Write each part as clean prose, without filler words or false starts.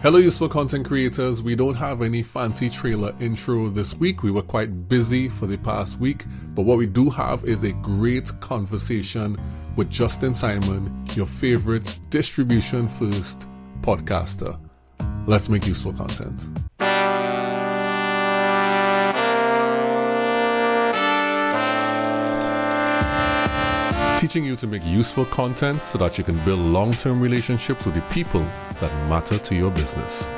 Hello, useful content creators. We don't have any fancy trailer intro this week. We were quite busy for the past week, but what we do have is a great conversation with Justin Simon, your favorite distribution first podcaster. Let's make useful content. Teaching you to make useful content so that you can build long-term relationships with the people that matter to your business.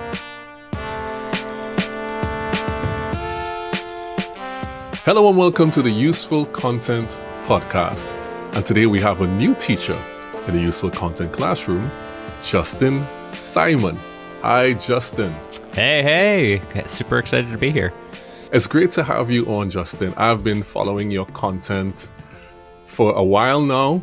Hello and welcome to the Useful Content Podcast. And today we have a new teacher in the Useful Content classroom, Justin Simon. Hi, Justin. Hey. Super excited to be here. It's great to have you on, Justin. I've been following your content for a while now.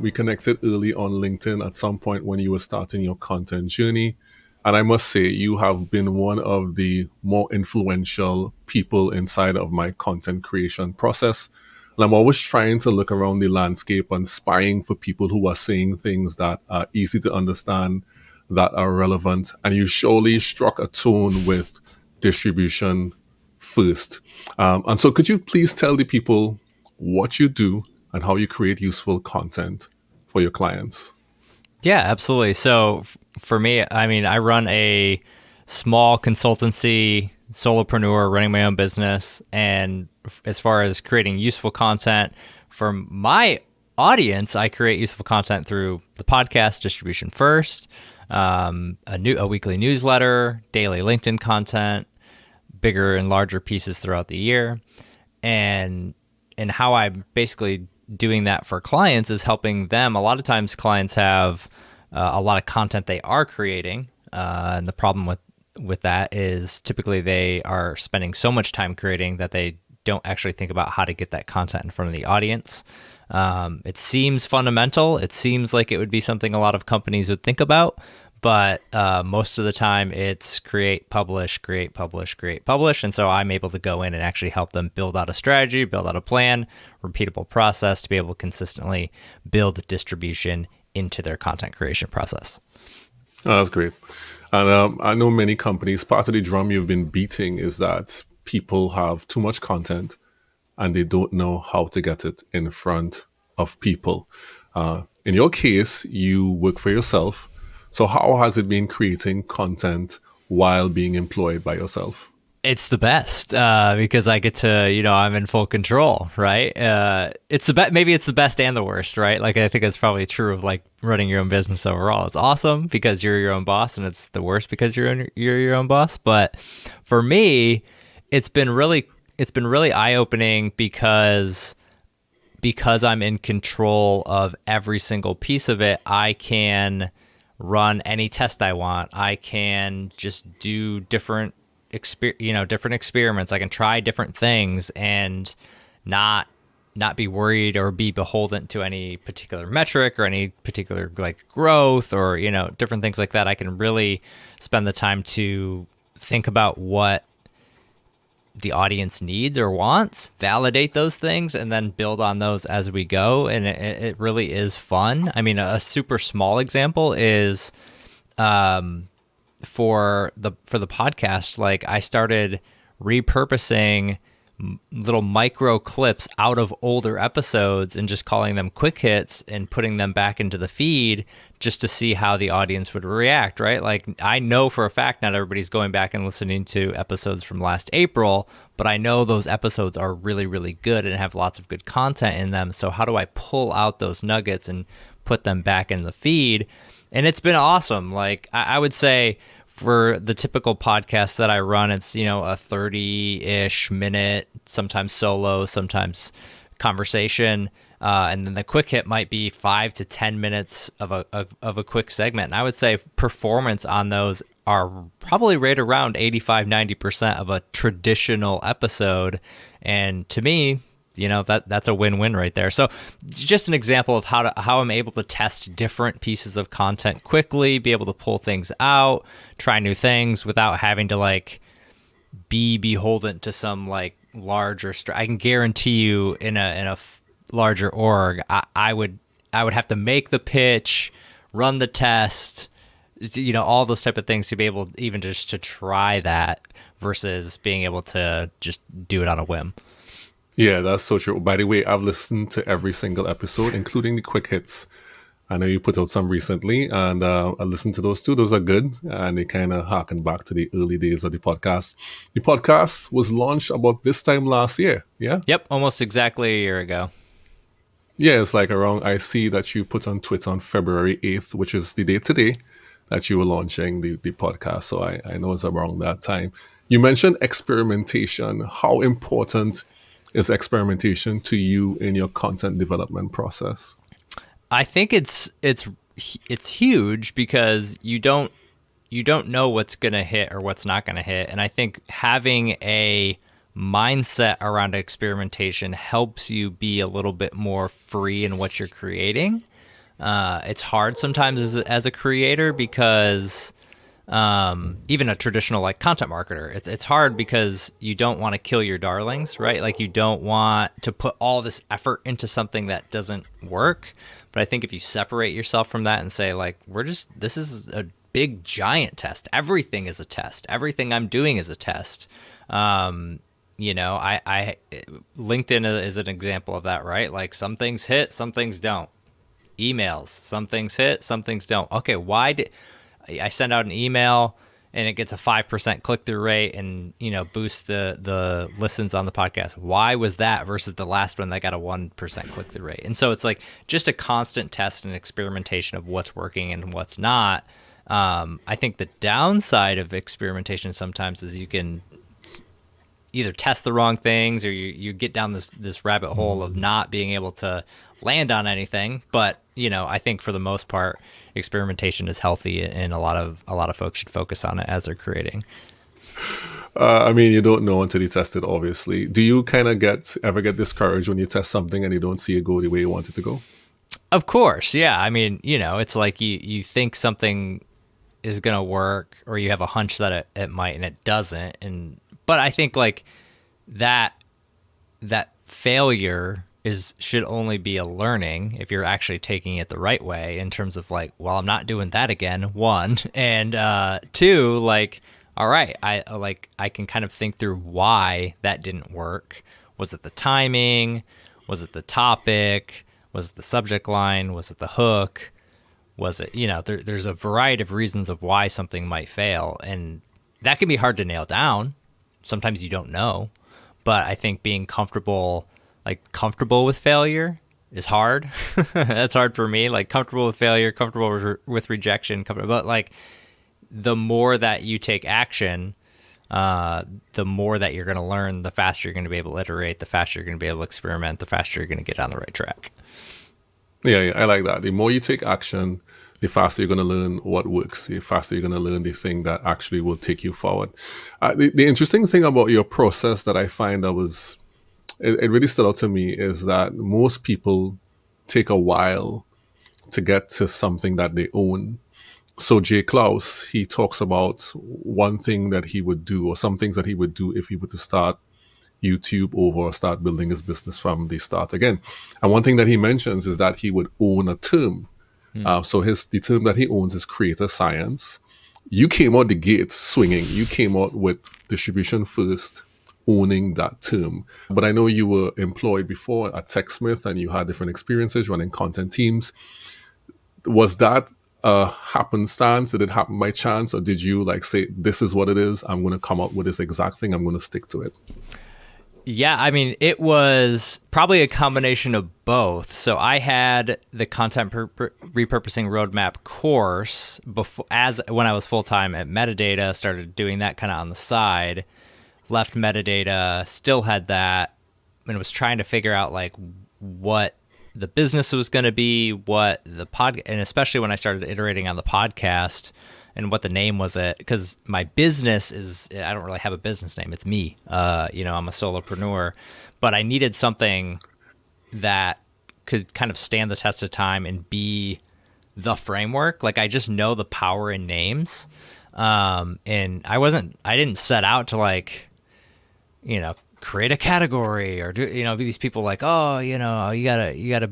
We connected early on LinkedIn at some point when you were starting your content journey. And I must say, you have been one of the more influential people inside of my content creation process. And I'm always trying to look around the landscape and spying for people who are saying things that are easy to understand, that are relevant. And you surely struck a tone with distribution first. And so could you please tell the people what you do and how you create useful content for your clients? Yeah, absolutely. So for me, I run a small consultancy, solopreneur, running my own business. And as far as creating useful content for my audience, I create useful content through the podcast, Distribution First, a weekly newsletter, daily LinkedIn content, bigger and larger pieces throughout the year. And how I'm basically doing that for clients is helping them. A lot of times clients have a lot of content they are creating. And the problem with that is typically they are spending so much time creating that they don't actually think about how to get that content in front of the audience. It seems fundamental. It seems like it would be something a lot of companies would think about. But most of the time it's create, publish. And so I'm able to go in and actually help them build out a strategy, build out a plan, repeatable process to be able to consistently build distribution into their content creation process. Oh, that's great. And I know many companies, part of the drum you've been beating is that people have too much content and they don't know how to get it in front of people. In your case, you work for yourself. So how has it been creating content while being employed by yourself? It's the best because I get to, I'm in full control, right? Maybe it's the best and the worst, right? Like, I think that's probably true of like running your own business overall. It's awesome because you're your own boss, and it's the worst because you're your own boss. But for me, it's been really eye-opening because I'm in control of every single piece of it. I can run any test I want. I can just do different experiments. I can try different things and not be worried or be beholden to any particular metric or any particular like growth or, different things like that. I can really spend the time to think about what the audience needs or wants, validate those things, and then build on those as we go. And it really is fun. I mean, a super small example is for the podcast, like I started repurposing little micro clips out of older episodes and just calling them quick hits and putting them back into the feed just to see how the audience would react, right? Like, I know for a fact not everybody's going back and listening to episodes from last April, but I know those episodes are really, really good and have lots of good content in them. So how do I pull out those nuggets and put them back in the feed? And it's been awesome. Like, I would say for the typical podcast that I run, it's, a 30-ish minute, sometimes solo, sometimes conversation. And then the quick hit might be 5 to 10 minutes of a quick segment. And I would say performance on those are probably right around 85-90% of a traditional episode. And to me, that's a win-win right there. So just an example of how I'm able to test different pieces of content quickly, be able to pull things out, try new things without having to like be beholden to some like larger. I can guarantee you in a larger org, I would have to make the pitch, run the test, all those type of things to be able even just to try that versus being able to just do it on a whim. Yeah, that's so true. By the way, I've listened to every single episode, including the quick hits. I know you put out some recently, and I listened to those too. Those are good, and they kind of harken back to the early days of the podcast. The podcast was launched about this time last year, yeah? Yep, almost exactly a year ago. Yeah, it's like around, I see that you put on Twitter on February 8th, which is the day today that you were launching the podcast. So I know it's around that time. You mentioned experimentation. How important is experimentation to you in your content development process? I think it's huge because you don't know what's going to hit or what's not going to hit, and I think having a mindset around experimentation helps you be a little bit more free in what you're creating. It's hard sometimes as a creator because even a traditional like content marketer, it's hard because you don't want to kill your darlings, right? Like you don't want to put all this effort into something that doesn't work. But I think if you separate yourself from that and say like, this is a big giant test. Everything is a test. Everything I'm doing is a test. I LinkedIn is an example of that, right? Like some things hit, some things don't. Emails, some things hit, some things don't. Okay, why did I send out an email and it gets a 5% click-through rate and, boosts the listens on the podcast? Why was that versus the last one that got a 1% click-through rate? And so it's like just a constant test and experimentation of what's working and what's not. I think the downside of experimentation sometimes is you can either test the wrong things or you get down this rabbit hole of not being able to land on anything. But I think for the most part, experimentation is healthy, and a lot of folks should focus on it as they're creating. You don't know until you test it, obviously. Do you kind of ever get discouraged when you test something and you don't see it go the way you want it to go? Of course, yeah. It's like you think something is going to work, or you have a hunch that it might, and it doesn't. But I think like that failure should only be a learning if you're actually taking it the right way in terms of like, well, I'm not doing that again, one, and two, like, all right, I can kind of think through why that didn't work. Was it the timing? Was it the topic? Was it the subject line? Was it the hook? Was it, there's a variety of reasons of why something might fail, and that can be hard to nail down. Sometimes you don't know, but I think being comfortable with failure is hard. That's hard for me. Like comfortable with failure, comfortable with rejection, but like the more that you take action, the more that you're going to learn, the faster you're going to be able to iterate, the faster you're going to be able to experiment, the faster you're going to get on the right track. Yeah, I like that. The more you take action, the faster you're going to learn what works. The faster you're going to learn the thing that actually will take you forward. The interesting thing about your process that I find it really stood out to me is that most people take a while to get to something that they own. So Jay Klaus, he talks about one thing that he would do, or some things that he would do if he were to start YouTube over or start building his business from the start again. And one thing that he mentions is that he would own a term. So the term that he owns is creator science. You came out the gate swinging. You came out with distribution first, owning that term. But I know you were employed before at TechSmith and you had different experiences running content teams. Was that a happenstance? Did it happen by chance? Or did you say, this is what it is, I'm going to come up with this exact thing, I'm going to stick to it? Yeah, it was probably a combination of both. So I had the content repurposing roadmap course when I was full-time at Metadata, started doing that kind of on the side, left Metadata, still had that, and was trying to figure out what the business was going to be, what the and especially when I started iterating on the podcast and what the name was, because my business I don't really have a business name. It's me. I'm a solopreneur, but I needed something that could kind of stand the test of time and be the framework. Like I just know the power in names. And I didn't set out to create a category or do, be these people you gotta,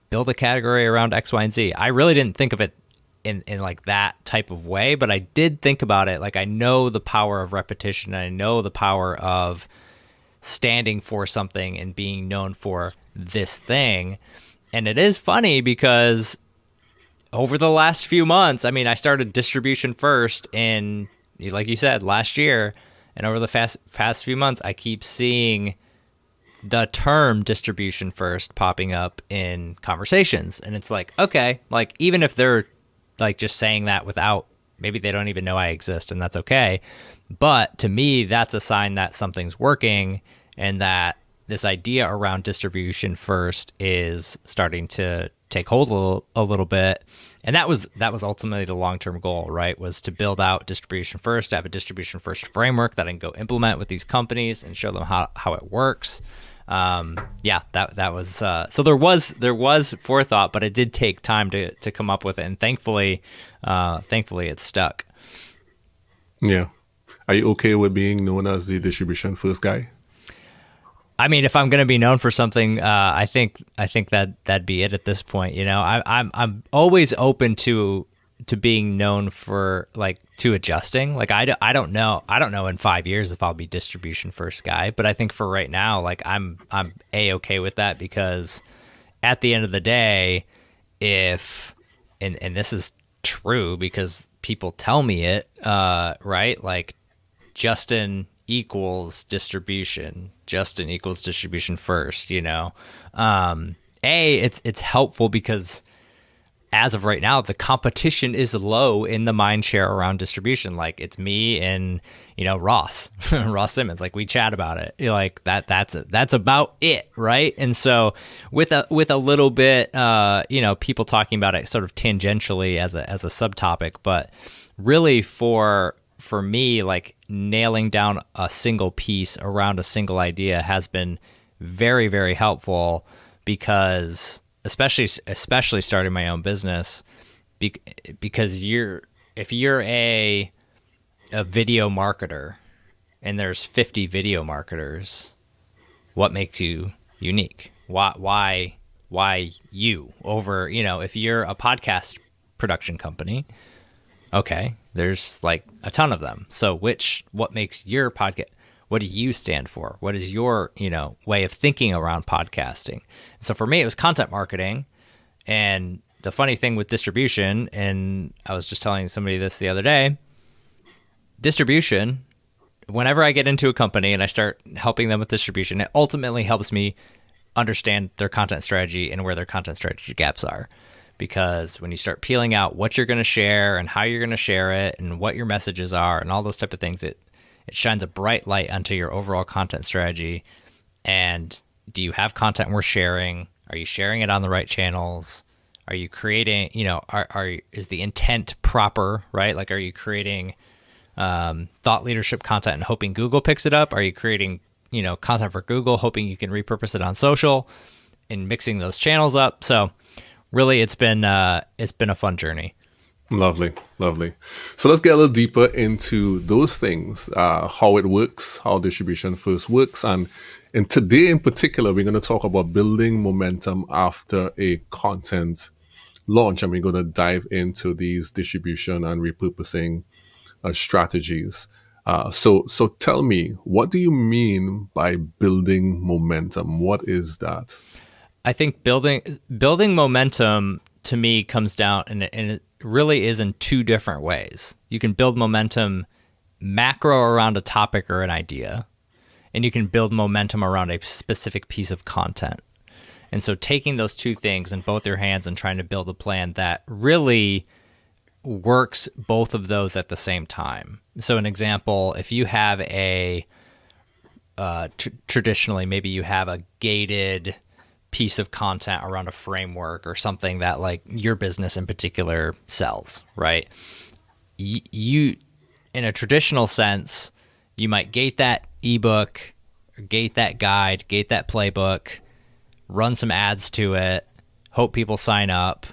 build a category around X, Y, and Z. I really didn't think of it in like that type of way, but I did think about it. Like, I know the power of repetition. I know the power of standing for something and being known for this thing. And it is funny because over the last few months, I mean, I started Distribution First in, like you said, last year. And over the past few months, I keep seeing the term Distribution First popping up in conversations. And it's like, okay, like, even if they're like just saying that without, maybe they don't even know I exist, and that's okay. But to me, that's a sign that something's working and that this idea around distribution first is starting to take hold a little bit. And that was ultimately the long-term goal, right? Was to build out distribution first, to have a distribution first framework that I can go implement with these companies and show them how it works. That was so there was forethought, but it did take time to come up with it, and thankfully it stuck. Yeah. Are you okay with being known as the distribution first guy? I mean, if I'm going to be known for something, I think that'd be it at this point. You know, I'm always open to being known for, like, to adjusting. Like, I don't know in 5 years if I'll be distribution first guy, but I think for right now, like, I'm A-okay with that, because at the end of the day, if and this is true because people tell me it, right? Like, Justin equals distribution first, you know. It's helpful because as of right now, the competition is low in the mind share around distribution. Like, it's me and, you know, Ross Simmons. Like, we chat about it. You're like, that's about it, right? And so with a little bit, you know, people talking about it sort of tangentially as a subtopic, but really for me, like, nailing down a single piece around a single idea has been very, very helpful, because especially starting my own business, because if you're a video marketer and there's 50 video marketers, what makes you unique? Why you over, you know, if you're a podcast production company, okay, there's like a ton of them. So what makes your podcast? What do you stand for? What is your, you know, way of thinking around podcasting? So for me, it was content marketing. And the funny thing with distribution, and I was just telling somebody this the other day, distribution, whenever I get into a company and I start helping them with distribution, it ultimately helps me understand their content strategy and where their content strategy gaps are. Because when you start peeling out what you're going to share and how you're going to share it and what your messages are and all those type of things, it shines a bright light onto your overall content strategy. And do you have content worth sharing? Are you sharing it on the right channels? Are you creating, you know, is the intent proper, right? Like, are you creating thought leadership content and hoping Google picks it up? Are you creating, you know, content for Google, hoping you can repurpose it on social, and mixing those channels up? So really, it's been a fun journey. Lovely. So let's get a little deeper into those things, how it works, how distribution first works. And today in particular, we're going to talk about building momentum after a content launch. And we're going to dive into these distribution and repurposing strategies. So tell me, what do you mean by building momentum? What is that? I think building momentum to me comes down, and it really is in two different ways. You can build momentum macro around a topic or an idea, and you can build momentum around a specific piece of content. And so taking those two things in both your hands and trying to build a plan that really works both of those at the same time. So an example, if you have traditionally, maybe you have a gated piece of content around a framework or something that, like, your business in particular sells, right? You, in a traditional sense, you might gate that ebook, or gate that guide, gate that playbook, run some ads to it, hope people sign up,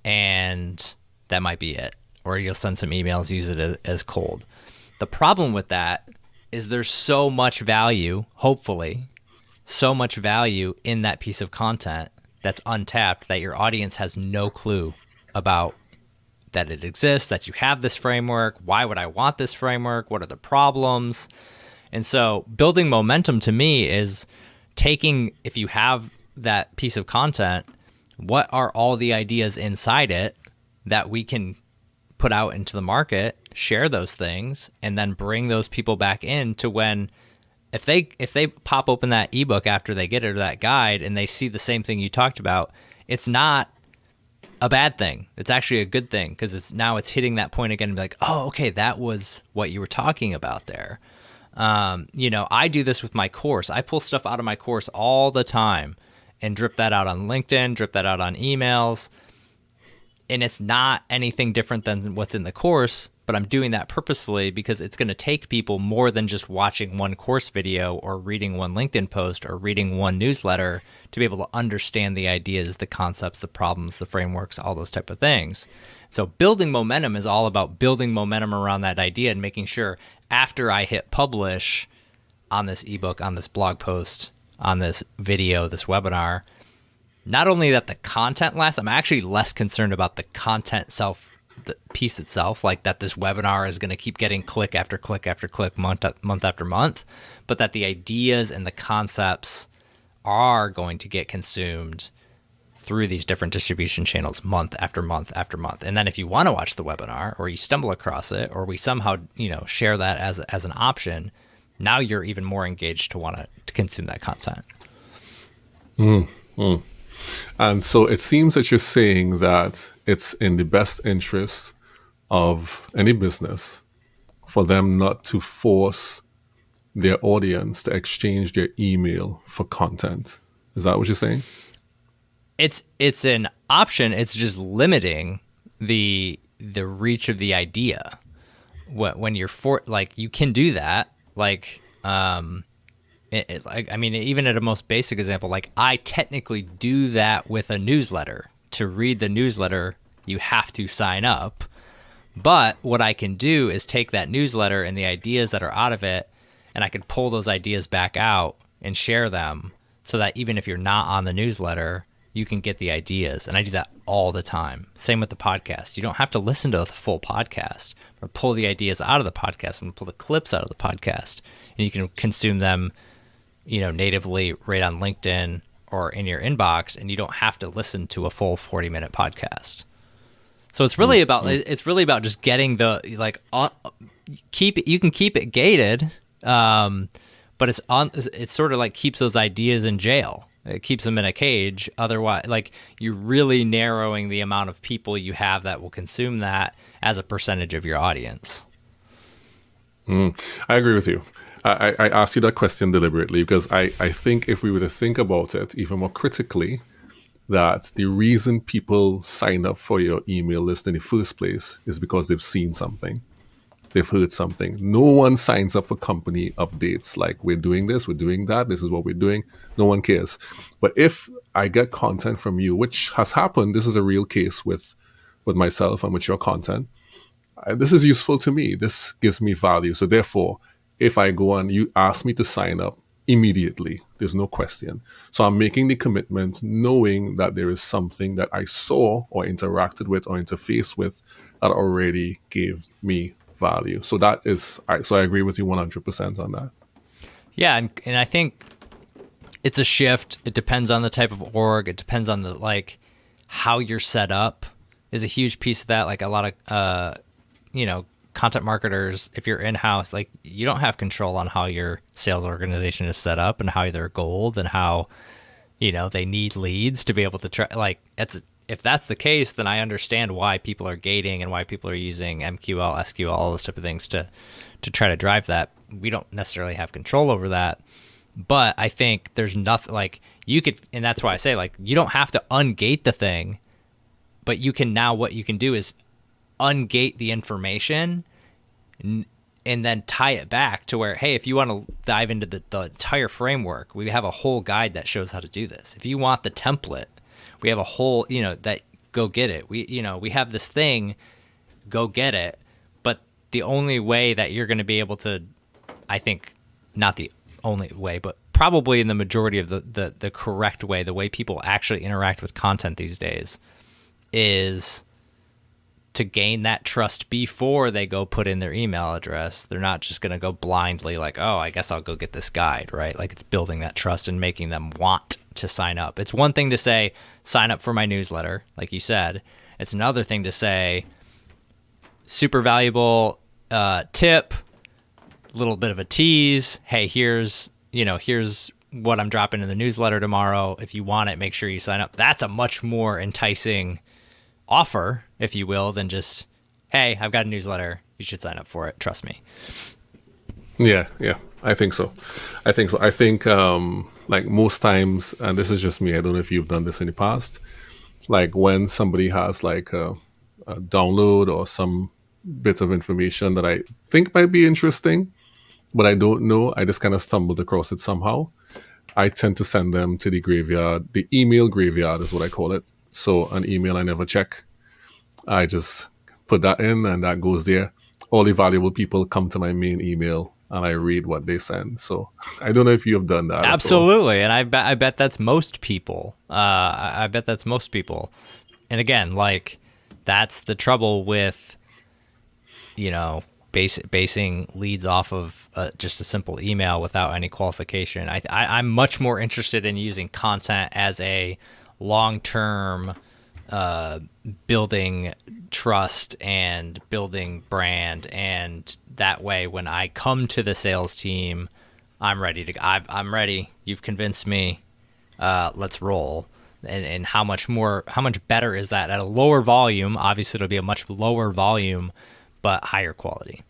and that might be it. Or you'll send some emails, use it as cold. The problem with that is there's so much value, hopefully, so much value in that piece of content that's untapped that your audience has no clue about that it exists, that you have this framework. Why would I want this framework? What are the problems? And so building momentum to me is taking, if you have that piece of content, what are all the ideas inside it that we can put out into the market, share those things, and then bring those people back in to when, if they pop open that ebook after they get it, or that guide, and they see the same thing you talked about, it's not a bad thing. It's actually a good thing, because it's hitting that point again and be like, oh, okay, that was what you were talking about there. I do this with my course. I pull stuff out of my course all the time and drip that out on LinkedIn, drip that out on emails. And it's not anything different than what's in the course, but I'm doing that purposefully because it's going to take people more than just watching one course video or reading one LinkedIn post or reading one newsletter to be able to understand the ideas, the concepts, the problems, the frameworks, all those type of things. So building momentum is all about building momentum around that idea and making sure after I hit publish on this ebook, on this blog post, on this video, this webinar, not only that the content lasts, I'm actually less concerned about the content itself, the piece itself, like that this webinar is going to keep getting click after click after click, month after month, but that the ideas and the concepts are going to get consumed through these different distribution channels month after month after month. And then if you want to watch the webinar, or you stumble across it, or we somehow share that as an option, now you're even more engaged to want to consume that content. Mm-hmm. And so it seems that you're saying that it's in the best interest of any business for them not to force their audience to exchange their email for content. Is that what you're saying? It's an option. It's just limiting the reach of the idea. When you're you can do that. Even at a most basic example, like I technically do that with a newsletter. To read the newsletter, you have to sign up. But what I can do is take that newsletter and the ideas that are out of it, and I can pull those ideas back out and share them so that even if you're not on the newsletter, you can get the ideas. And I do that all the time. Same with the podcast. You don't have to listen to the full podcast. I'm going to pull the ideas out of the podcast. I'm going to pull the clips out of the podcast, and you can consume them natively right on LinkedIn or in your inbox, and you don't have to listen to a full 40-minute podcast. So it's really about just getting the you can keep it gated, but it's sort of like keeps those ideas in jail. It keeps them in a cage. Otherwise, you're really narrowing the amount of people you have that will consume that as a percentage of your audience. I agree with you. I asked you that question deliberately because I think if we were to think about it even more critically, that the reason people sign up for your email list in the first place is because they've seen something. They've heard something. No one signs up for company updates like we're doing this, we're doing that, this is what we're doing. No one cares. But if I get content from you, which has happened, this is a real case with myself and with your content, this is useful to me. This gives me value. So therefore, if I go and you ask me to sign up immediately, there's no question. So I'm making the commitment knowing that there is something that I saw or interacted with or interfaced with that already gave me value. So that is, so I agree with you 100% on that. Yeah, and I think it's a shift. It depends on the type of org. It depends on the how you're set up is a huge piece of that. Like a lot of content marketers, if you're in-house, you don't have control on how your sales organization is set up and how they're goaled and how they need leads to be able to try. If that's the case, then I understand why people are gating and why people are using MQL, SQL, all those type of things to try to drive that. We don't necessarily have control over that, but I think there's nothing you could, and that's why I say you don't have to ungate the thing, but you can now. What you can do is ungate the information and then tie it back to where, hey, if you want to dive into the entire framework, we have a whole guide that shows how to do this. If you want the template, we have a whole, that go get it. We have this thing, go get it. But the only way that you're going to be able to, I think, not the only way, but probably in the majority of the correct way, the way people actually interact with content these days is to gain that trust before they go put in their email address. They're not just going to go blindly like, oh, I guess I'll go get this guide, right? Like it's building that trust and making them want to sign up. It's one thing to say, sign up for my newsletter, like you said. It's another thing to say, super valuable tip, little bit of a tease. Hey, here's what I'm dropping in the newsletter tomorrow. If you want it, make sure you sign up. That's a much more enticing offer, if you will, than just, hey, I've got a newsletter. You should sign up for it. Trust me. Yeah, I think so. I think like most times, and this is just me, I don't know if you've done this in the past, like when somebody has like a download or some bit of information that I think might be interesting, but I don't know, I just kind of stumbled across it somehow. I tend to send them to the graveyard. The email graveyard is what I call it. So an email I never check. I just put that in and that goes there. All the valuable people come to my main email and I read what they send. So I don't know if you have done that. Absolutely. And I bet that's most people. I bet that's most people. And again, like that's the trouble with, basing leads off of just a simple email without any qualification. I'm much more interested in using content as a long-term building trust and building brand, and that way when I come to the sales team, I'm ready. You've convinced me. Let's roll. And how much better is that at a lower volume? Obviously, it'll be a much lower volume, but higher quality.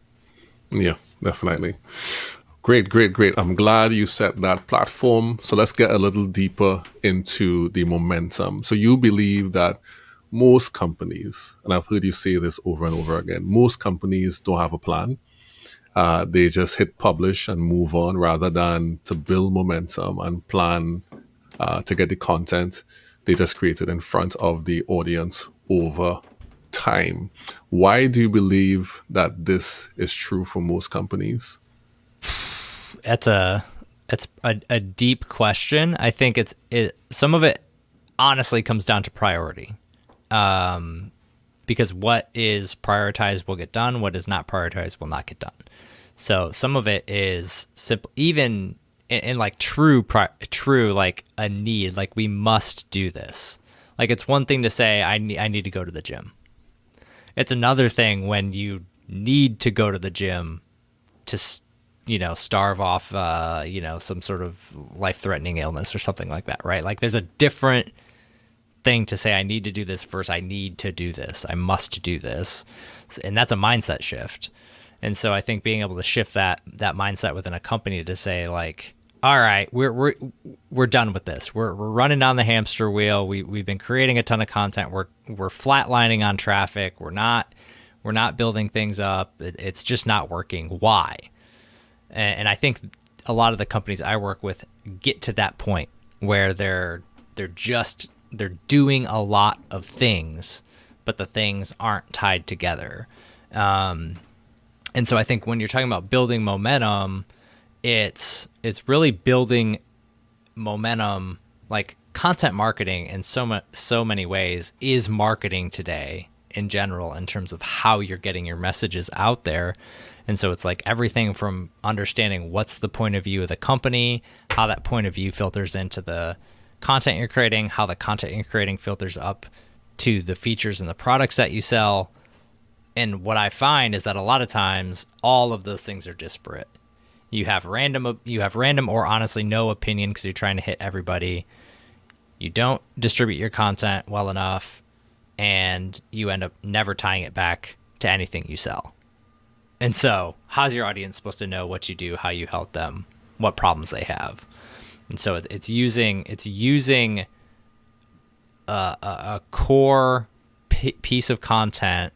Yeah, definitely. Great. I'm glad you set that platform. So let's get a little deeper into the momentum. So you believe that most companies, and I've heard you say this over and over again, most companies don't have a plan. They just hit publish and move on rather than to build momentum and plan to get the content. They just create it in front of the audience over time. Why do you believe that this is true for most companies? It's a deep question. I think some of it honestly comes down to priority. Because what is prioritized will get done, what is not prioritized will not get done. So some of it is simple, even in like true like a need, like we must do this. Like it's one thing to say I need to go to the gym. It's another thing when you need to go to the gym to starve off some sort of life-threatening illness or something like that, right? Like there's a different thing to say I need to do this versus I need to do this. I must do this. And that's a mindset shift. And so I think being able to shift that mindset within a company to say like, all right, we're done with this. We're running down the hamster wheel. We've been creating a ton of content. We're flatlining on traffic. We're not building things up. It's just not working. Why? And I think a lot of the companies I work with get to that point where they're doing a lot of things, but the things aren't tied together. And so I think when you're talking about building momentum, it's really building momentum. Like content marketing in so many ways is marketing today in general in terms of how you're getting your messages out there. And so it's like everything from understanding what's the point of view of the company, how that point of view filters into the content you're creating, how the content you're creating filters up to the features and the products that you sell. And what I find is that a lot of times all of those things are disparate. You have random or honestly no opinion because you're trying to hit everybody. You don't distribute your content well enough, and you end up never tying it back to anything you sell. And so how's your audience supposed to know what you do, how you help them, what problems they have? And so it's using a core piece of content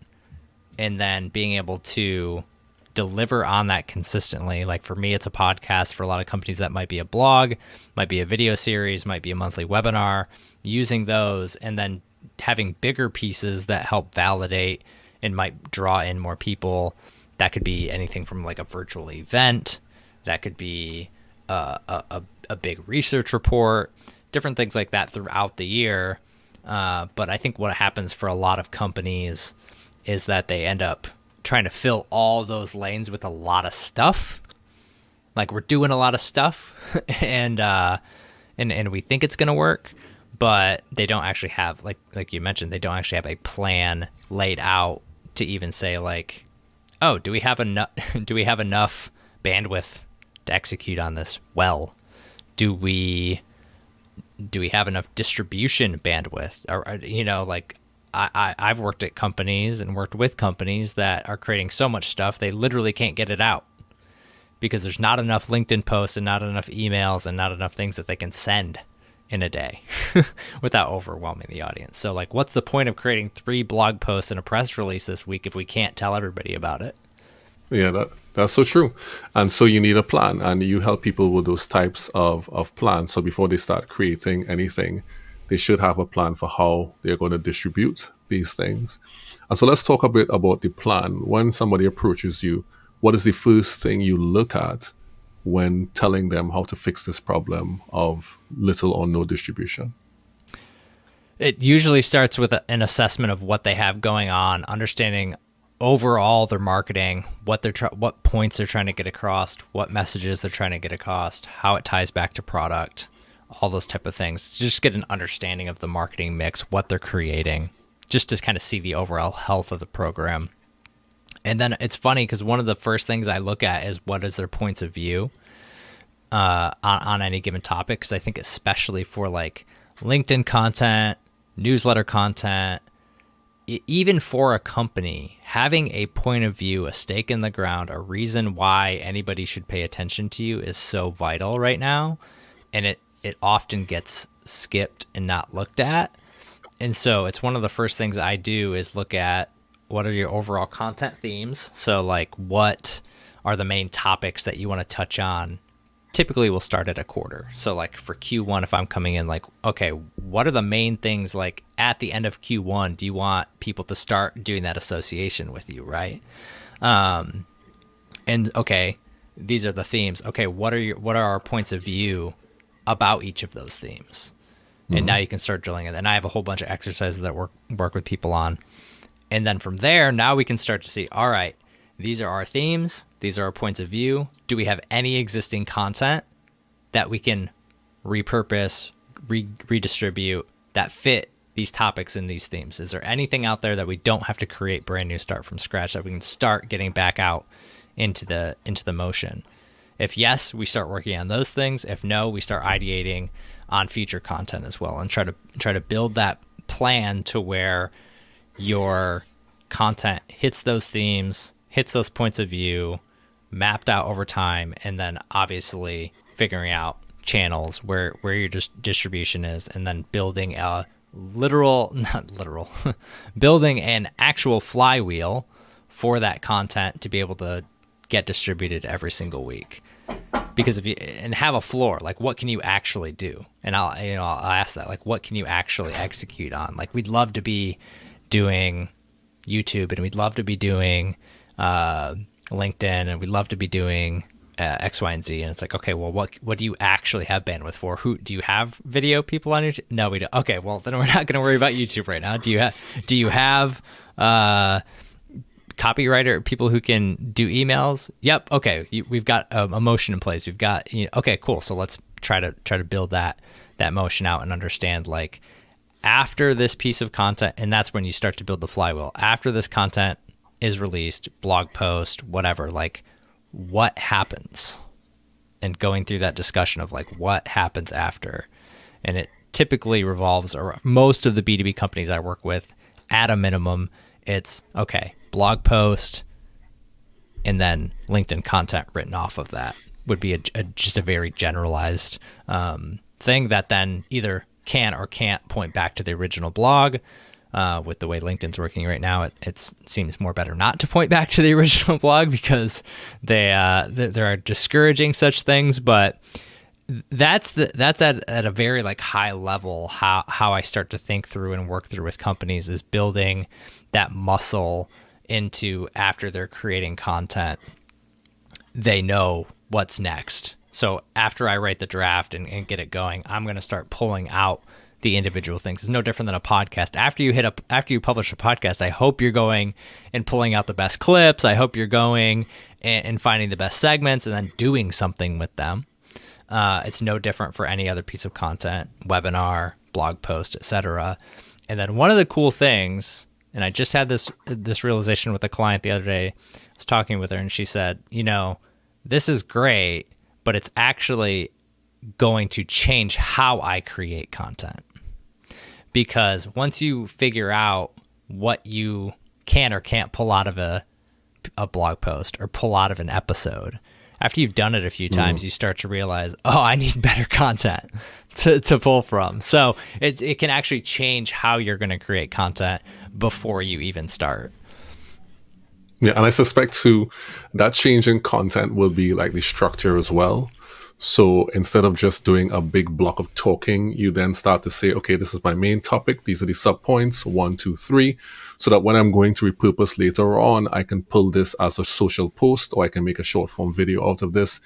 and then being able to deliver on that consistently. Like for me, it's a podcast. For a lot of companies, that might be a blog, might be a video series, might be a monthly webinar, using those and then having bigger pieces that help validate and might draw in more people. That could be anything from like a virtual event. That could be a big research report, different things like that throughout the year. But I think what happens for a lot of companies is that they end up trying to fill all those lanes with a lot of stuff. Like, we're doing a lot of stuff and we think it's going to work, but they don't actually have, like you mentioned, they don't actually have a plan laid out to even say, like, oh, do we have enough bandwidth to execute on this well? Do we have enough distribution bandwidth? Or, you know, like, I've worked at companies and worked with companies that are creating so much stuff they literally can't get it out because there's not enough LinkedIn posts and not enough emails and not enough things that they can send in a day without overwhelming the audience. So, like, what's the point of creating 3 blog posts and a press release this week if we can't tell everybody about it? Yeah, that's so true. And so you need a plan, and you help people with those types of plans. So before they start creating anything, they should have a plan for how they're going to distribute these things. And so let's talk a bit about the plan. When somebody approaches you, what is the first thing you look at when telling them how to fix this problem of little or no distribution? It usually starts with an assessment of what they have going on, understanding overall their marketing, what points they're trying to get across, what messages they're trying to get across, how it ties back to product, all those type of things. Just get an understanding of the marketing mix, what they're creating, just to kind of see the overall health of the program. And then it's funny because one of the first things I look at is what is their points of view on any given topic, because I think especially for like LinkedIn content, newsletter content, even for a company, having a point of view, a stake in the ground, a reason why anybody should pay attention to you is so vital right now. And it often gets skipped and not looked at. And so it's one of the first things I do is look at what are your overall content themes. So, like, what are the main topics that you want to touch on? Typically we'll start at a quarter. So like for Q1, if I'm coming in, like, okay, what are the main things, like at the end of Q1, do you want people to start doing that association with you, right? And okay, these are the themes. Okay, what are our points of view about each of those themes? Mm-hmm. And now you can start drilling it. And I have a whole bunch of exercises that work with people on. And then from there, now we can start to see, all right, these are our themes. These are our points of view. Do we have any existing content that we can repurpose, redistribute that fit these topics and these themes? Is there anything out there that we don't have to create brand new, start from scratch, that we can start getting back out into the motion? If yes, we start working on those things. If no, we start ideating on future content as well and try to build that plan to where your content hits those themes, hits those points of view, mapped out over time, and then obviously figuring out channels where your distribution is, and then building a building an actual flywheel for that content to be able to get distributed every single week. Because and have a floor, like what can you actually do? And I'll ask that, like, what can you actually execute on? Like, we'd love to be doing YouTube, and we'd love to be doing LinkedIn, and we'd love to be doing X, Y, and Z. And it's like, okay, well, what do you actually have bandwidth for? Who do you have video people on YouTube? No, we don't. Okay, well, then we're not going to worry about YouTube right now. Do you have copywriter, people who can do emails? Yep. Okay, we've got a motion in place. We've got, okay, cool. So let's try to build that motion out and understand, like, after this piece of content, and that's when you start to build the flywheel. After this content is released, blog post, whatever, like, what happens? And going through that discussion of, like, what happens after. And it typically revolves around, most of the B2B companies I work with, at a minimum, it's, okay, blog post, and then LinkedIn content written off of that would be just a very generalized thing that then either can or can't point back to the original blog. With the way LinkedIn's working right now, it seems more better not to point back to the original blog because they are discouraging such things. But that's at a very, like, high level how I start to think through and work through with companies, is building that muscle into, after they're creating content, they know what's next. So after I write the draft and get it going, I'm going to start pulling out the individual things. It's no different than a podcast. After you publish a podcast, I hope you're going and pulling out the best clips. I hope you're going and finding the best segments and then doing something with them. It's no different for any other piece of content, webinar, blog post, etc. And then one of the cool things, and I just had this realization with a client the other day. I was talking with her and she said, this is great, but it's actually going to change how I create content. Because once you figure out what you can or can't pull out of a blog post or pull out of an episode, after you've done it a few times, you start to realize, I need better content to pull from. So it can actually change how you're going to create content before you even start. Yeah, and I suspect too that change in content will be like the structure as well. So instead of just doing a big block of talking, you then start to say, okay, this is my main topic. These are the subpoints, 1, 2, 3, so that when I'm going to repurpose later on, I can pull this as a social post, or I can make a short form video out of this.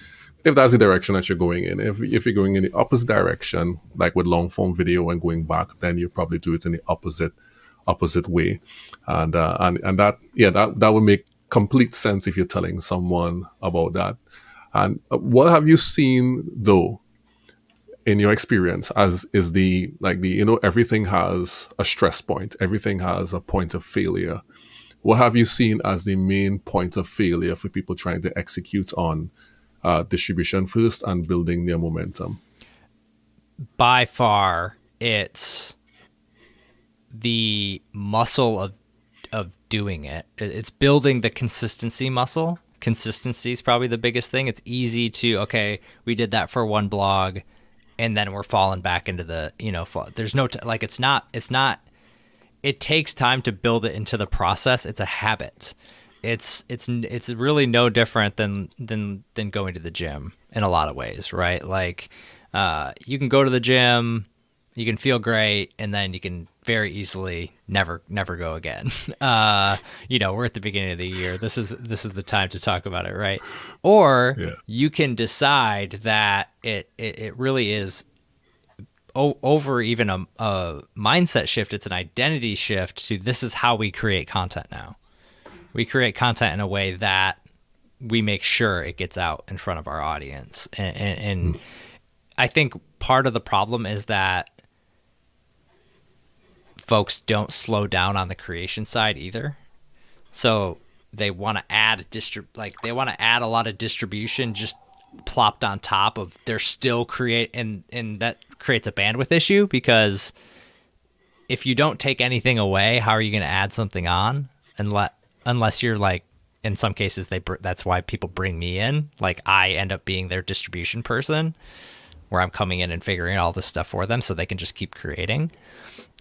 If that's the direction that you're going in. If you're going in the opposite direction, like with long form video and going back, then you probably do it in the opposite way. And that would make complete sense if you're telling someone about that. And what have you seen though, in your experience, as is everything has a stress point, everything has a point of failure. What have you seen as the main point of failure for people trying to execute on distribution first and building their momentum? By far, it's the muscle of doing it. It's building the consistency muscle. Consistency is probably the biggest thing. It's easy to, we did that for one blog and then we're falling back into the, there's no, it's not, it takes time to build it into the process. It's a habit. It's really no different than going to the gym in a lot of ways, right? Like, you can go to the gym, you can feel great, and then you can very easily never go again. We're at the beginning of the year. This is the time to talk about it, right? Or you can decide that it really is over even a mindset shift. It's an identity shift to this is how we create content now. We create content in a way that we make sure it gets out in front of our audience. And I think part of the problem is that folks don't slow down on the creation side either. So they want to add a lot of distribution just plopped on top of they're still and that creates a bandwidth issue, because if you don't take anything away, how are you going to add something on? Unless you're like, in some cases that's why people bring me in. Like, I end up being their distribution person, where I'm coming in and figuring out all this stuff for them so they can just keep creating.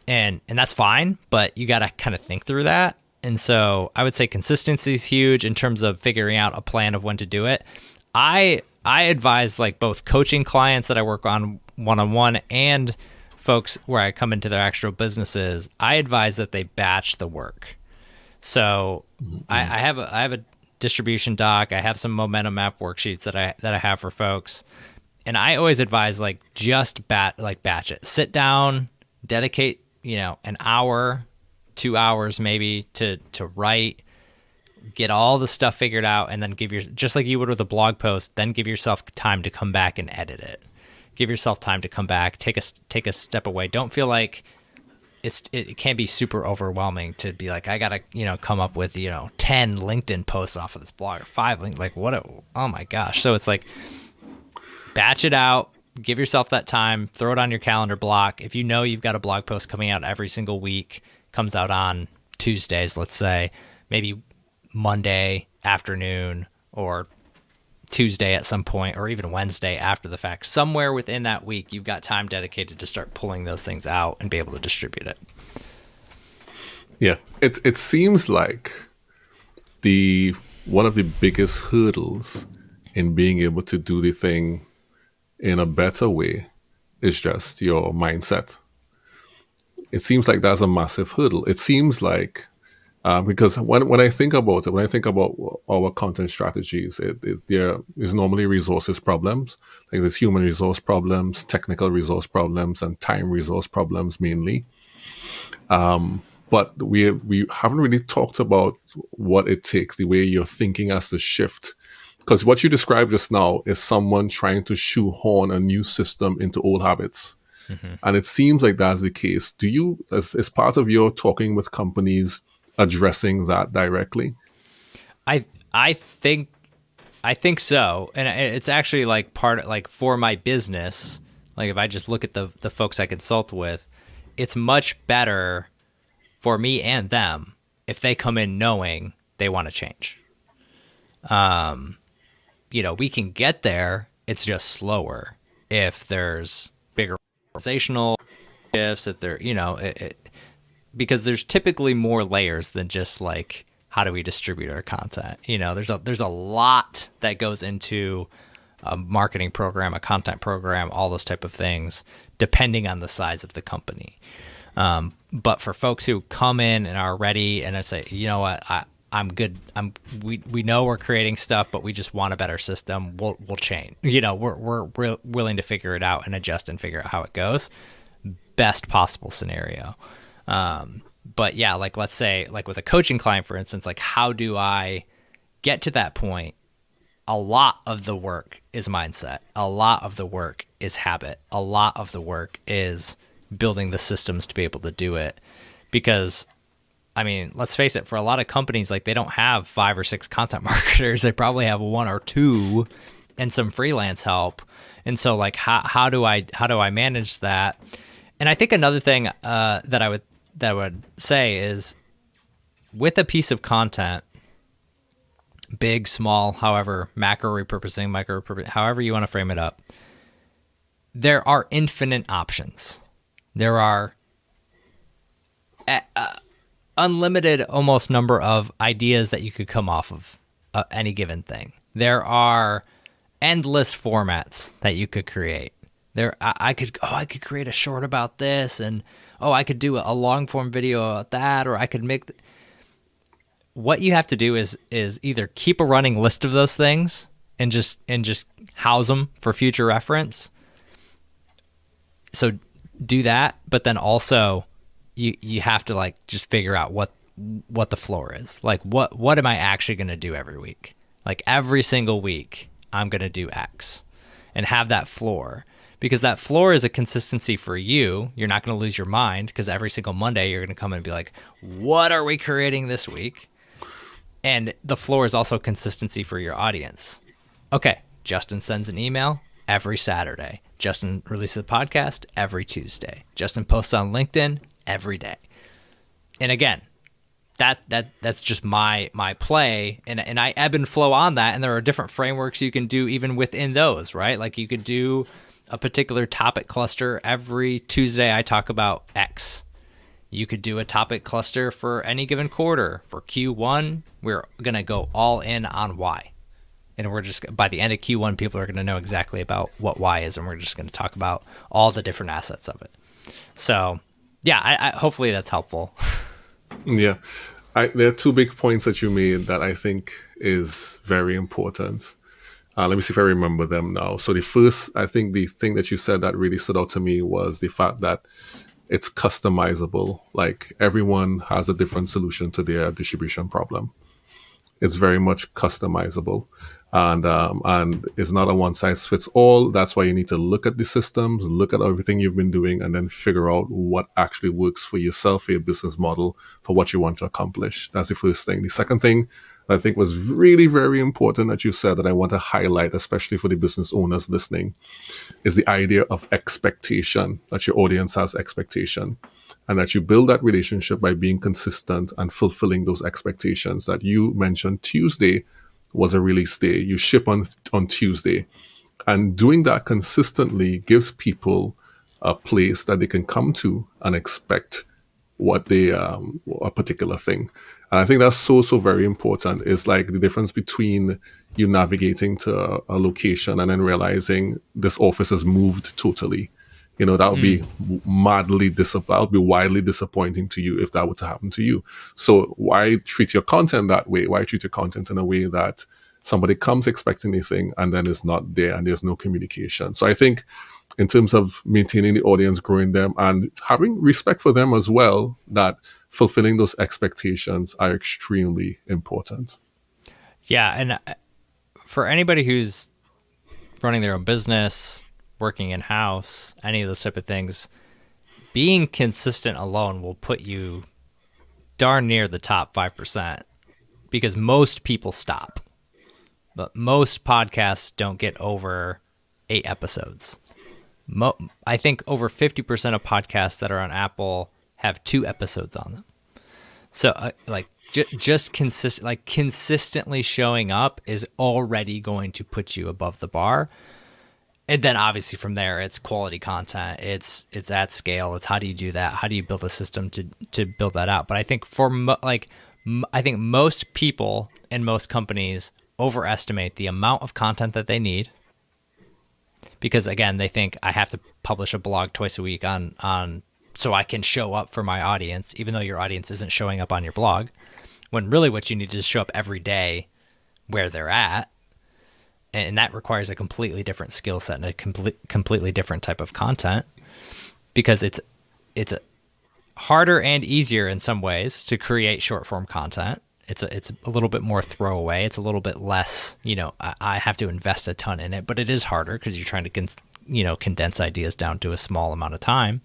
And that's fine, but you got to kind of think through that. And so I would say consistency is huge in terms of figuring out a plan of when to do it. I advise, like, both coaching clients that I work on one-on-one and folks where I come into their actual businesses, I advise that they batch the work. So I have a distribution doc. I have some momentum map worksheets that I have for folks. And I always advise, like, just batch it. Sit down, dedicate, an hour, 2 hours maybe to write, get all the stuff figured out, and then just like you would with a blog post, then give yourself time to come back and edit it. Give yourself time to come back, take a step away. Don't feel like it can be super overwhelming to be like, I gotta, come up with, 10 LinkedIn posts off of this blog, or 5, oh my gosh. So it's like, batch it out. Give yourself that time, throw it on your calendar block. If you've got a blog post coming out every single week, comes out on Tuesdays, let's say, maybe Monday afternoon or Tuesday at some point, or even Wednesday after the fact, somewhere within that week, you've got time dedicated to start pulling those things out and be able to distribute it. Yeah, it seems like one of the biggest hurdles in being able to do the thing in a better way is just your mindset. It seems like that's a massive hurdle. It seems like Because when I think about it, when I think about our content strategies, there is normally resources problems. Like there's human resource problems, technical resource problems, and time resource problems mainly. But we haven't really talked about what it takes, the way your thinking has to shift. Because what you described just now is someone trying to shoehorn a new system into old habits. Mm-hmm. And it seems like that's the case. Do you, as part of your talking with companies, addressing that directly? I think so, and it's actually like part of, like for my business. Like if I just look at the folks I consult with, it's much better for me and them if they come in knowing they want to change. We can get there. It's just slower if there's bigger organizational shifts. If there, because there's typically more layers than just like how do we distribute our content. There's a lot that goes into a marketing program, a content program, all those type of things, depending on the size of the company. But for folks who come in and are ready and I say, you know what, I'm good. We know we're creating stuff, but we just want a better system. We'll change. We're willing to figure it out and adjust and figure out how it goes. Best possible scenario. But yeah, like let's say like with a coaching client, for instance, like how do I get to that point? A lot of the work is mindset. A lot of the work is habit. A lot of the work is building the systems to be able to do it. Because I mean, let's face it, for a lot of companies, like they don't have 5 or 6 content marketers. They probably have 1 or 2 and some freelance help. And so like how do I manage that? And I think another thing that I would say is with a piece of content, big, small, however, macro repurposing, micro repurposing, however you want to frame it up, there are infinite options. There are unlimited almost number of ideas that you could come off of any given thing. There are endless formats that you could create. I could create a short about this, and I could do a long form video about that, or I could make. What you have to do is either keep a running list of those things and just house them for future reference. So do that, but then also you have to like just figure out what the floor is. Like what am I actually going to do every week? Like every single week I'm going to do X and have that floor, because that floor is a consistency for you. You're not going to lose your mind because every single Monday you're going to come in and be like, what are we creating this week? And the floor is also consistency for your audience. Okay, Justin sends an email every Saturday. Justin releases a podcast every Tuesday. Justin posts on LinkedIn every day. And again, that's just my play, and I ebb and flow on that, and there are different frameworks you can do even within those, right? Like you could do a particular topic cluster. Every Tuesday I talk about X. You could do a topic cluster for any given quarter. For Q1, we're going to go all in on Y. And we're just, by the end of Q1, people are going to know exactly about what Y is, and we're just going to talk about all the different assets of it. So, yeah, I hopefully that's helpful. Yeah. There are 2 big points that you made that I think is very important. Let me see if I remember them now. So the first, I think the thing that you said that really stood out to me was the fact that it's customizable. Like everyone has a different solution to their distribution problem. It's very much customizable, and it's not a one size fits all. That's why you need to look at the systems, look at everything you've been doing, and then figure out what actually works for yourself, for your business model, for what you want to accomplish. That's the first thing. The second thing I think was really very important that you said that I want to highlight, especially for the business owners listening, is the idea of expectation, that your audience has expectation, and that you build that relationship by being consistent and fulfilling those expectations. That you mentioned Tuesday was a release day. You ship on Tuesday, and doing that consistently gives people a place that they can come to and expect what they a particular thing. And I think that's so very important. It's like the difference between you navigating to a location and then realizing this office has moved totally. That would be that would be widely disappointing to you if that were to happen to you. So why treat your content that way? Why treat your content in a way that somebody comes expecting anything and then it's not there and there's no communication? So I think in terms of maintaining the audience, growing them, and having respect for them as well, that fulfilling those expectations are extremely important. Yeah. And for anybody who's running their own business, working in-house, any of those type of things, being consistent alone will put you darn near the top 5%, because most people stop. But most podcasts don't get over 8 episodes. I think over 50% of podcasts that are on Apple have 2 episodes on them. So just consistently showing up is already going to put you above the bar. And then obviously from there, it's quality content. It's at scale. It's how do you do that? How do you build a system to build that out? But I think I think most people and most companies overestimate the amount of content that they need, because again, they think I have to publish a blog twice a week on so I can show up for my audience, even though your audience isn't showing up on your blog, when really what you need is show up every day where they're at. And that requires a completely different skill set and a completely different type of content, because it's harder and easier in some ways to create short form content. It's a little bit more throwaway. It's a little bit less, I have to invest a ton in it, but it is harder because you're trying to condense ideas down to a small amount of time.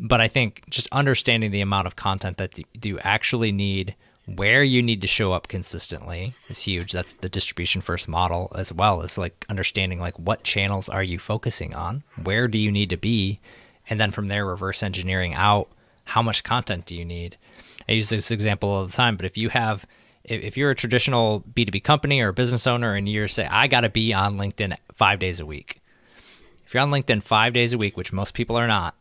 But I think just understanding the amount of content that you actually need, where you need to show up consistently, is huge. That's the distribution first model, as well as understanding what channels are you focusing on, where do you need to be, and then from there reverse engineering out how much content do you need. I use this example all the time, but if you're a traditional B2B company or a business owner and you say, I got to be on LinkedIn 5 days a week. If you're on LinkedIn 5 days a week, which most people are not,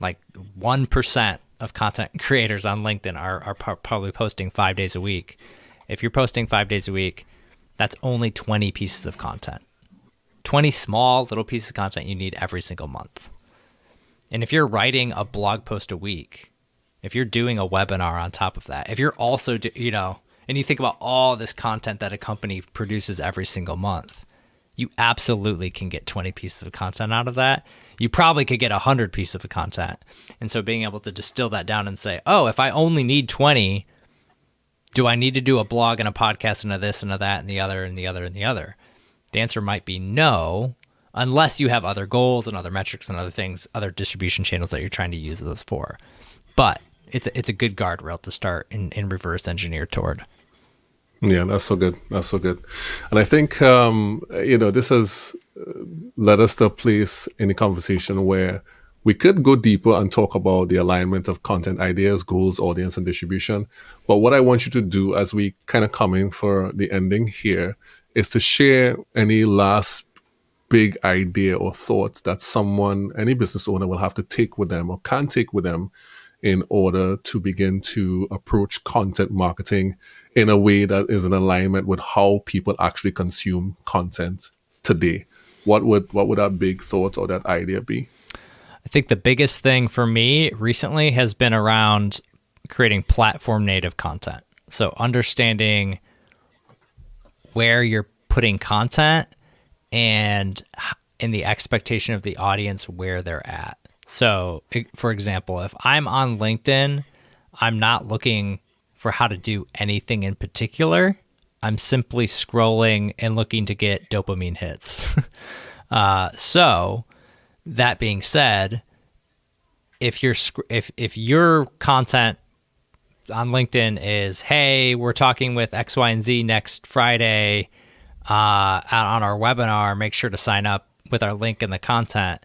1% of content creators on LinkedIn are probably posting 5 days a week. If you're posting 5 days a week, that's only 20 pieces of content. 20 small little pieces of content you need every single month. And if you're writing a blog post a week, if you're doing a webinar on top of that, if you're also, and you think about all this content that a company produces every single month, you absolutely can get 20 pieces of content out of that. You probably could get 100 pieces of content. And so being able to distill that down and say, oh, if I only need 20, do I need to do a blog and a podcast and a this and a that and the other and the other and the other? The answer might be no, unless you have other goals and other metrics and other things, other distribution channels that you're trying to use those for. But it's a good guardrail to start and reverse engineer toward. Yeah, that's so good. That's so good. And I think, this has led us to a place in the conversation where we could go deeper and talk about the alignment of content ideas, goals, audience, and distribution. But what I want you to do as we kind of come in for the ending here is to share any last big idea or thoughts that any business owner will have to take with them or can take with them in order to begin to approach content marketing in a way that is in alignment with how people actually consume content today. What would that big thought or that idea be? I think the biggest thing for me recently has been around creating platform native content. So understanding where you're putting content and in the expectation of the audience where they're at. So, for example, if I'm on LinkedIn, I'm not looking for how to do anything in particular. I'm simply scrolling and looking to get dopamine hits. So, that being said, if your content on LinkedIn is, hey, we're talking with X, Y, and Z next Friday on our webinar, make sure to sign up with our link in the content.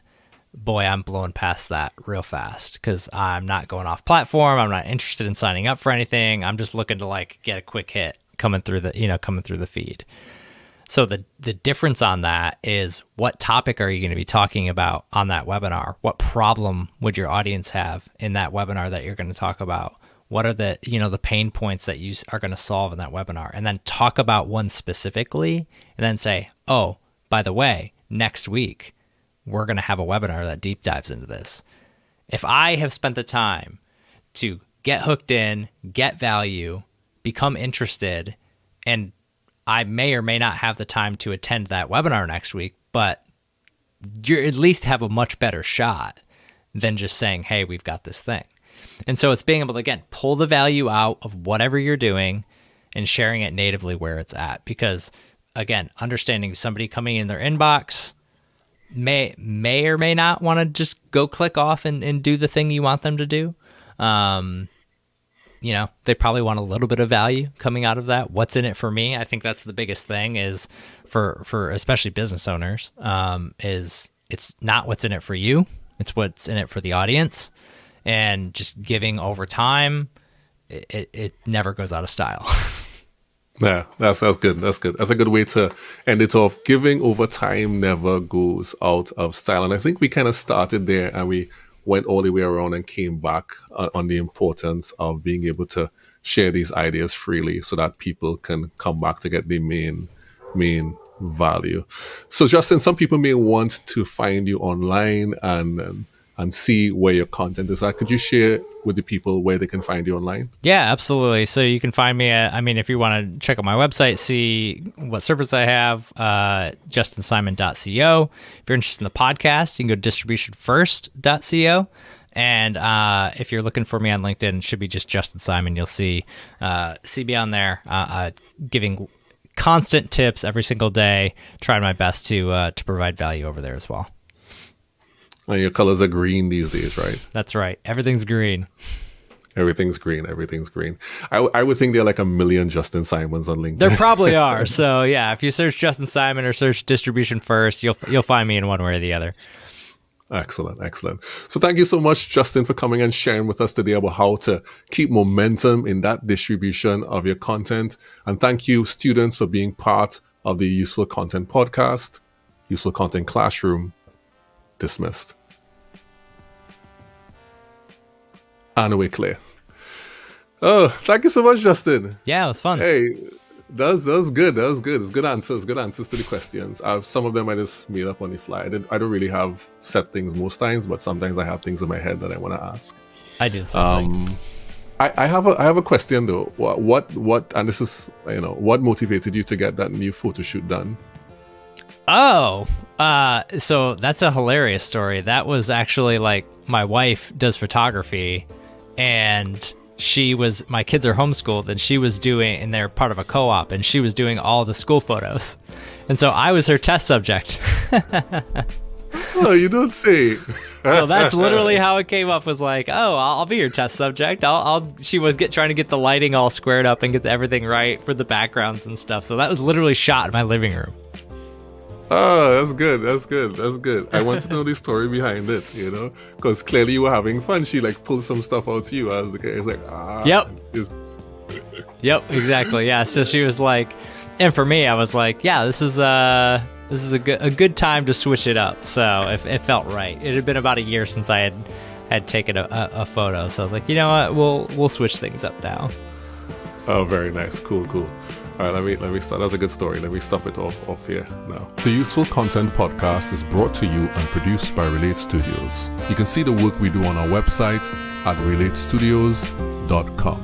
Boy, I'm blowing past that real fast because I'm not going off platform. I'm not interested in signing up for anything. I'm just looking to get a quick hit coming through the feed. So the difference on that is, what topic are you going to be talking about on that webinar? What problem would your audience have in that webinar that you're going to talk about? What are the pain points that you are going to solve in that webinar? And then talk about one specifically and then say, oh, by the way, next week, we're going to have a webinar that deep dives into this. If I have spent the time to get hooked in, get value, become interested, and I may or may not have the time to attend that webinar next week, but you at least have a much better shot than just saying, hey, we've got this thing. And so it's being able to, again, pull the value out of whatever you're doing and sharing it natively where it's at. Because, again, understanding somebody coming in their inbox may or may not want to just go click off and do the thing you want them to do. They probably want a little bit of value coming out of that. What's in it for me? I think that's the biggest thing is for especially business owners, is it's not what's in it for you. It's what's in it for the audience. And just giving over time, it never goes out of style. Yeah, that's good. That's good. That's a good way to end it off. Giving over time never goes out of style. And I think we kind of started there and we went all the way around and came back on the importance of being able to share these ideas freely so that people can come back to get the main value. So Justin, some people may want to find you online and see where your content is at. Could you share with the people where they can find you online? Yeah, absolutely. So you can find me if you want to check out my website, see what service I have, justinsimon.co. If you're interested in the podcast, you can go to distributionfirst.co. And if you're looking for me on LinkedIn, it should be just Justin Simon. You'll see me on there, giving constant tips every single day, trying my best to provide value over there as well. And your colors are green these days, right? That's right. Everything's green. Everything's green. I would think there are like a million Justin Simons on LinkedIn. There probably are. So yeah, if you search Justin Simon or search Distribution First, you'll find me in one way or the other. Excellent. So thank you so much, Justin, for coming and sharing with us today about how to keep momentum in that distribution of your content. And thank you, students, for being part of the Useful Content Podcast, Useful Content Classroom. Dismissed. And away clear. Oh, thank you so much, Justin. Yeah, it was fun. Hey, that was good. It's good answers to the questions. Some of them I just made up on the fly. I don't really have set things most times, but sometimes I have things in my head that I want to ask. I did something. I have a question though. What and this is what motivated you to get that new photo shoot done? Oh, so that's a hilarious story. That was actually like my wife does photography, and my kids are homeschooled, and she was doing, and they're part of a co-op, and she was doing all the school photos. And so I was her test subject. Oh, you don't say. So that's literally how it came up, was like, oh, I'll be your test subject. She was trying to get the lighting all squared up and get everything right for the backgrounds and stuff. So that was literally shot in my living room. Oh, that's good. I want to know the story behind it, because clearly you were having fun. She pulled some stuff out to you. I was like, Yep. Yep, exactly. Yeah. So she was like, and for me, I was like, yeah, this is a good time to switch it up. So it felt right. It had been about a year since I had taken a photo. So I was like, you know what, we'll switch things up now. Oh, very nice. Cool. All right, let me start. That's a good story. Let me stop it off here now. The Useful Content Podcast is brought to you and produced by Relate Studios. You can see the work we do on our website at relatestudios.com.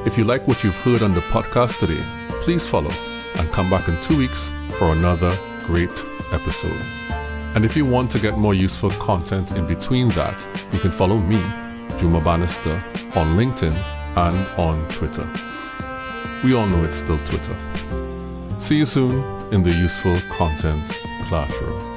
If you like what you've heard on the podcast today, please follow and come back in 2 weeks for another great episode. And if you want to get more useful content in between that, you can follow me, Juma Bannister, on LinkedIn and on Twitter. We all know it's still Twitter. See you soon in the Useful Content Classroom.